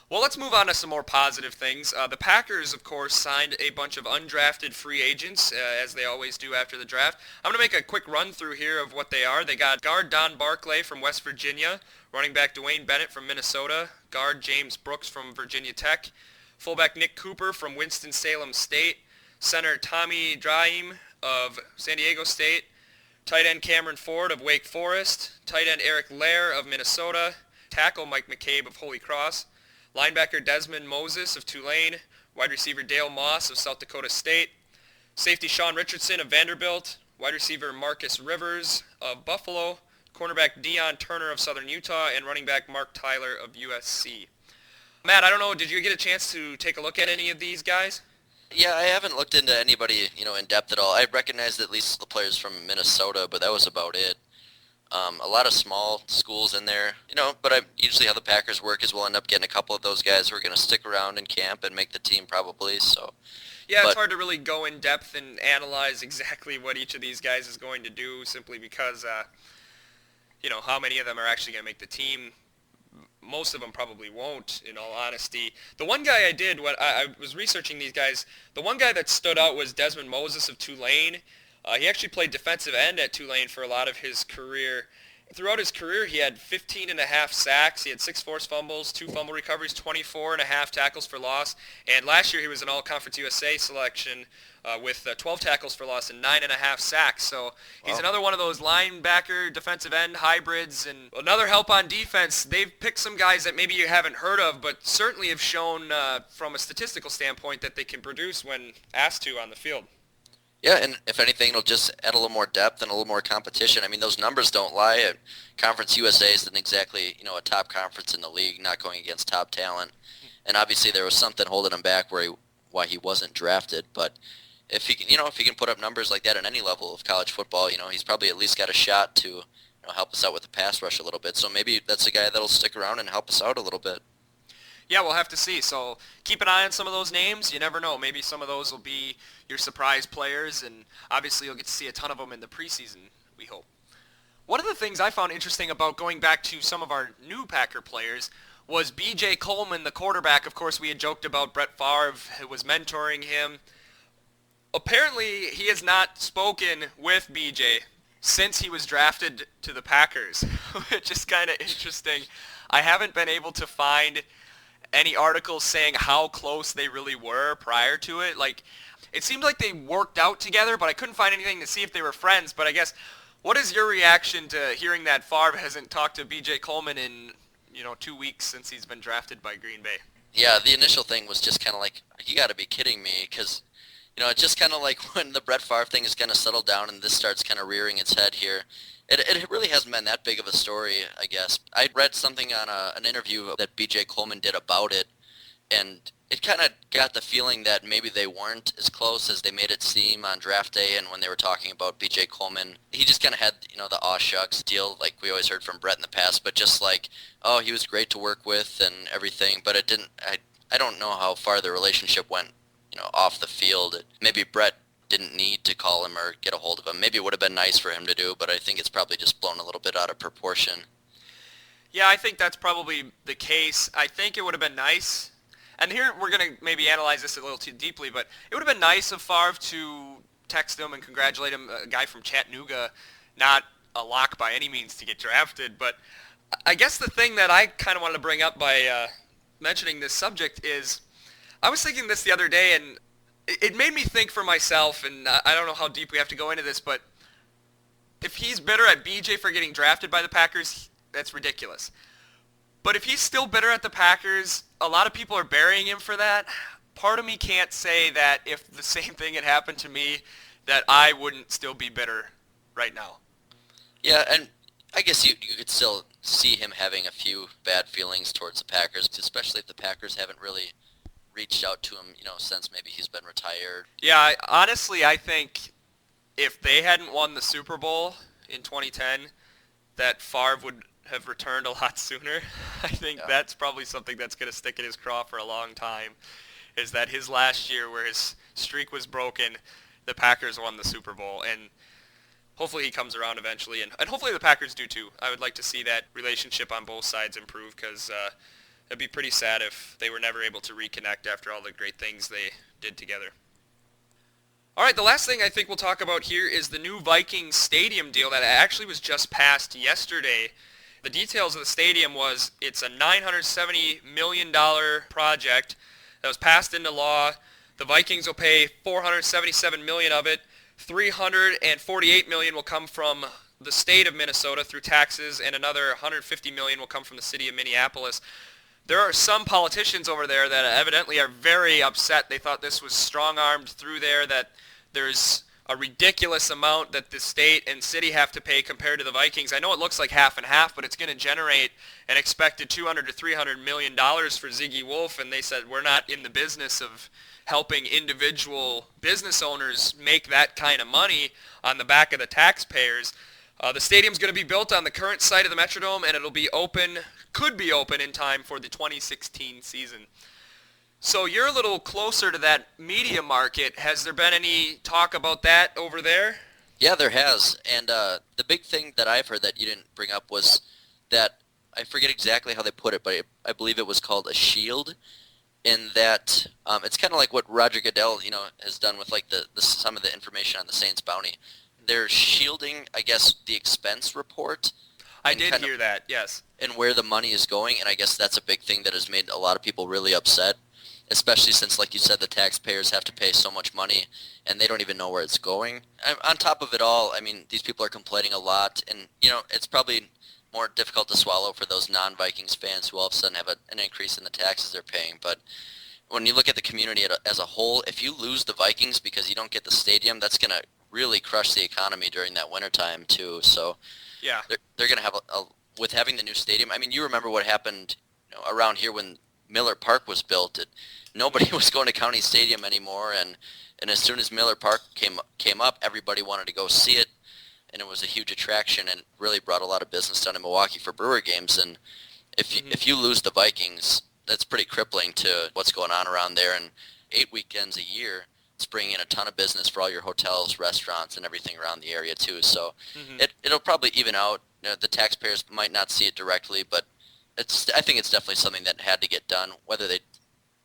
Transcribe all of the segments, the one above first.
Well, let's move on to some more positive things. The Packers, of course, signed a bunch of undrafted free agents, as they always do after the draft. I'm going to make a quick run through here of what they are. They got guard Don Barclay from West Virginia, running back Dwayne Bennett from Minnesota, guard James Brooks from Virginia Tech, fullback Nick Cooper from Winston-Salem State, center Tommy Draim of San Diego State, tight end Cameron Ford of Wake Forest, tight end Eric Lair of Minnesota, tackle Mike McCabe of Holy Cross, linebacker Desmond Moses of Tulane, wide receiver Dale Moss of South Dakota State, safety Sean Richardson of Vanderbilt, wide receiver Marcus Rivers of Buffalo, cornerback Deion Turner of Southern Utah, and running back Mark Tyler of USC. Matt, I don't know, did you get a chance to take a look at any of these guys? Yeah, I haven't looked into anybody, in depth at all. I recognized at least the players from Minnesota, but that was about it. A lot of small schools in there, but usually how the Packers work is we'll end up getting a couple of those guys who are going to stick around in camp and make the team probably. So, Yeah, it's but hard to really go in depth and analyze exactly what each of these guys is going to do simply because, how many of them are actually going to make the team. Most of them probably won't, in all honesty. The one guy I did, when I was researching these guys, the one guy that stood out was Desmond Moses of Tulane. He actually played defensive end at Tulane for a lot of his career. Throughout his career, he had 15 and a half sacks. He had 6 forced fumbles, 2 fumble recoveries, 24 and a half tackles for loss. And last year, he was an All-Conference USA selection with 12 tackles for loss and 9 and a half sacks. So he's well, another one of those linebacker, defensive end hybrids. And another help on defense. They've picked some guys that maybe you haven't heard of, but certainly have shown from a statistical standpoint that they can produce when asked to on the field. yeah, and if anything, it'll just add a little more depth and a little more competition. I mean, those numbers don't lie. Conference USA isn't exactly, a top conference in the league, not going against top talent. And obviously, there was something holding him back why he wasn't drafted. But if he can, if he can put up numbers like that at any level of college football, he's probably at least got a shot to, help us out with the pass rush a little bit. So maybe that's a guy that'll stick around and help us out a little bit. Yeah, we'll have to see. So keep an eye on some of those names. You never know. Maybe some of those will be your surprise players, and obviously you'll get to see a ton of them in the preseason, we hope. One of the things I found interesting about going back to some of our new Packer players was B.J. Coleman, the quarterback. Of course, we had joked about Brett Favre who was mentoring him. Apparently, he has not spoken with B.J. since he was drafted to the Packers, which is kind of interesting. I haven't been able to find any articles saying how close they really were prior to it. Like, it seemed like they worked out together, but I couldn't find anything to see if they were friends. But I guess, what is your reaction to hearing that Favre hasn't talked to B.J. Coleman in, 2 weeks since he's been drafted by Green Bay? Yeah, the initial thing was just kind of like, you got to be kidding me, because it's just kind of like when the Brett Favre thing is going to settle down and this starts kind of rearing its head here. It really hasn't been that big of a story, I guess. I read something on an interview that B.J. Coleman did about it, and it kind of got the feeling that maybe they weren't as close as they made it seem on draft day and when they were talking about B.J. Coleman. He just kind of had, the aw shucks deal like we always heard from Brett in the past, but just like, oh, he was great to work with and everything, but it didn't, I don't know how far the relationship went, off the field. Maybe Brett didn't need to call him or get a hold of him. Maybe it would have been nice for him to do, but I think it's probably just blown a little bit out of proportion. Yeah, I think that's probably the case. I think it would have been nice. And here we're going to maybe analyze this a little too deeply, but it would have been nice of Favre to text him and congratulate him, a guy from Chattanooga, not a lock by any means to get drafted. But I guess the thing that I kind of wanted to bring up by mentioning this subject is I was thinking this the other day, and it made me think for myself, and I don't know how deep we have to go into this, but if he's bitter at BJ for getting drafted by the Packers, that's ridiculous. But if he's still bitter at the Packers, a lot of people are burying him for that. Part of me can't say that if the same thing had happened to me, that I wouldn't still be bitter right now. Yeah, and I guess you could still see him having a few bad feelings towards the Packers, especially if the Packers haven't really reached out to him, since maybe he's been retired. Yeah, honestly, I think if they hadn't won the Super Bowl in 2010, that Favre would have returned a lot sooner. I think that's probably something that's going to stick in his craw for a long time, is that his last year where his streak was broken, the Packers won the Super Bowl, and hopefully he comes around eventually, and hopefully the Packers do too. I would like to see that relationship on both sides improve because It'd be pretty sad if they were never able to reconnect after all the great things they did together. All right, the last thing I think we'll talk about here is the new Vikings stadium deal that actually was just passed yesterday. The details of the stadium was it's a $970 million project that was passed into law. The Vikings will pay $477 million of it. $348 million will come from the state of Minnesota through taxes, and another $150 million will come from the city of Minneapolis. There are some politicians over there that evidently are very upset. They thought this was strong-armed through there, that there's a ridiculous amount that the state and city have to pay compared to the Vikings. I know it looks like half and half, but it's going to generate an expected $200 to $300 million for Ziggy Wolf, and they said we're not in the business of helping individual business owners make that kind of money on the back of the taxpayers. The stadium's going to be built on the current site of the Metrodome, and it'll be open, could be open in time for the 2016 season. So you're a little closer to that media market. Has there been any talk about that over there? Yeah, there has. And the big thing that I've heard that you didn't bring up was that, I forget exactly how they put it, but I believe it was called a shield, in that it's kind of like what Roger Goodell, has done with like the some of the information on the Saints bounty. They're shielding, I guess, the expense report. I did hear that, yes. And where the money is going, and I guess that's a big thing that has made a lot of people really upset, especially since, like you said, the taxpayers have to pay so much money, and they don't even know where it's going. On top of it all, I mean, these people are complaining a lot, and, it's probably more difficult to swallow for those non-Vikings fans who all of a sudden have an increase in the taxes they're paying. But when you look at the community as a whole, if you lose the Vikings because you don't get the stadium, that's going to really crush the economy during that wintertime too. So yeah, they're going to have with having the new stadium. I mean, you remember what happened around here when Miller Park was built. Nobody was going to County Stadium anymore, and as soon as Miller Park came up, everybody wanted to go see it, and it was a huge attraction and really brought a lot of business down in Milwaukee for Brewer games. And if you lose the Vikings, that's pretty crippling to what's going on around there. And 8 weekends a year, it's bringing in a ton of business for all your hotels, restaurants, and everything around the area too. So it'll probably even out. The taxpayers might not see it directly, but I think it's definitely something that had to get done. Whether they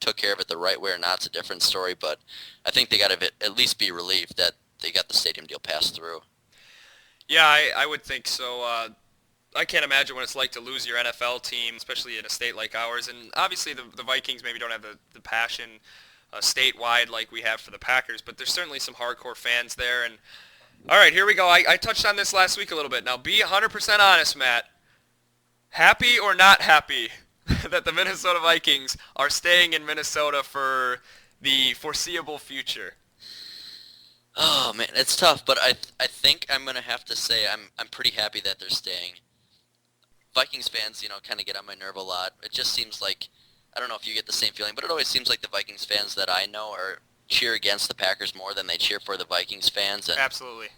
took care of it the right way or not is a different story, but I think they got to at least be relieved that they got the stadium deal passed through. Yeah, I would think so. I can't imagine what it's like to lose your NFL team, especially in a state like ours. And obviously the Vikings maybe don't have the passion statewide like we have for the Packers, but there's certainly some hardcore fans there. And all right, here we go. I touched on this last week a little bit. Now be 100% honest, Matt. Happy or not happy that the Minnesota Vikings are staying in Minnesota for the foreseeable future? Oh man, it's tough, but I think I'm gonna have to say I'm pretty happy that they're staying. Vikings fans, kind of get on my nerve a lot. It just seems like, I don't know if you get the same feeling, but it always seems like the Vikings fans that I know cheer against the Packers more than they cheer for the Vikings fans. And Absolutely.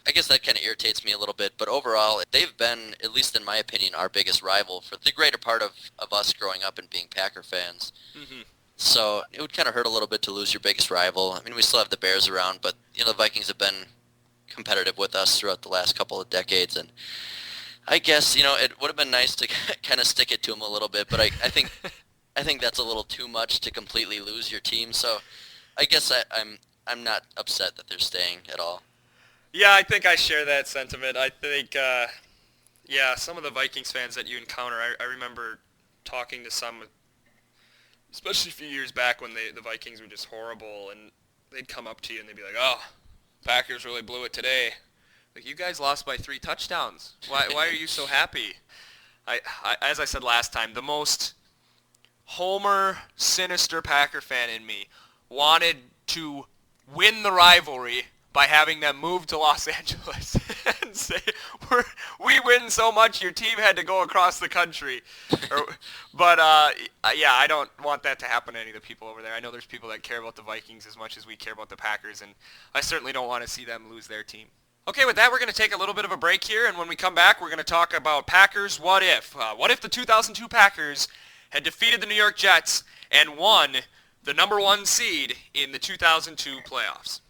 I guess that kind of irritates me a little bit, but overall, they've been, at least in my opinion, our biggest rival for the greater part of us growing up and being Packer fans. Mm-hmm. So it would kind of hurt a little bit to lose your biggest rival. I mean, we still have the Bears around, but, the Vikings have been competitive with us throughout the last couple of decades, and I guess, it would have been nice to kind of stick it to them a little bit, but I think that's a little too much to completely lose your team, so I guess I'm not upset that they're staying at all. Yeah, I think I share that sentiment. I think, some of the Vikings fans that you encounter, I remember talking to some, especially a few years back when the Vikings were just horrible, and they'd come up to you and they'd be like, "Oh, Packers really blew it today. Like, you guys lost by 3 touchdowns. Why are you so happy?" I as I said last time, the most homer, sinister Packer fan in me wanted to win the rivalry by having them move to Los Angeles and say, we win so much your team had to go across the country. But I don't want that to happen to any of the people over there. I know there's people that care about the Vikings as much as we care about the Packers, and I certainly don't want to see them lose their team. Okay, with that, we're going to take a little bit of a break here, and when we come back, we're going to talk about Packers What If. What if the 2002 Packers had defeated the New York Jets and won the number 1 seed in the 2002 playoffs?